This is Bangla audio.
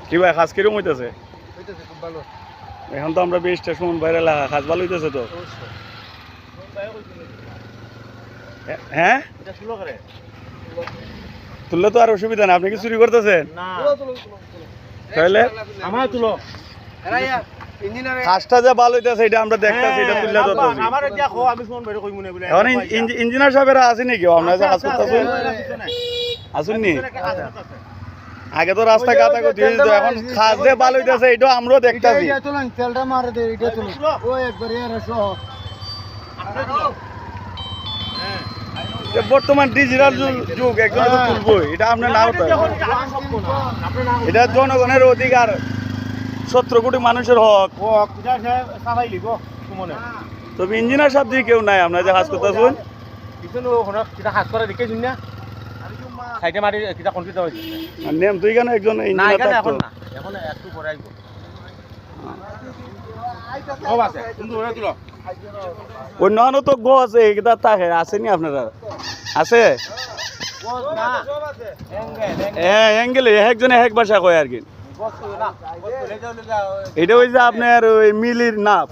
কি ভাই কাজ কিরকম হইতেছে? এখন তো আমরা 20টা সুমন ভাইরা লাগা কাজ ভালো হইতেছে তো? হ্যাঁ তুললে তো আর অসুবিধা না। আপনি কি চুরি করতেছেন? তাহলে কাজটা যে ভালো হইতেছে এটা আমরা দেখতেছি, এটা তুললে তো এখন ইঞ্জিনিয়ার সাহেবেরা আছে নাকি আপনারা যে কাজ করতেছেন? আসুননি? আগে তো রাস্তা কাটা করতে হইতো, এখন কাজ যে ভালো হইতেছে এটা আমরাও দেখতেছি। বর্তমান ডিজিটাল যুগ, একজন তো তুলবই, এটা আপনার নাও তো। এটা জনগণের অধিকার, 17 কোটি মানুষের হক। তবে ইঞ্জিনিয়ার সাহেব দিয়ে কেউ নাই আপনার যে কাজ করতেছেন। নেম তুই কেন একজন ইঞ্জিনিয়ার থাকতো? অন্য তো গো আছে, এটা থাকে আসেনি আপনারা? আছে হ্যাঁ, অ্যাঙ্গেলে একজনে এক ভাষা কয় আর কি। এটা ওই যে আপনার ওই মিলির নাপ।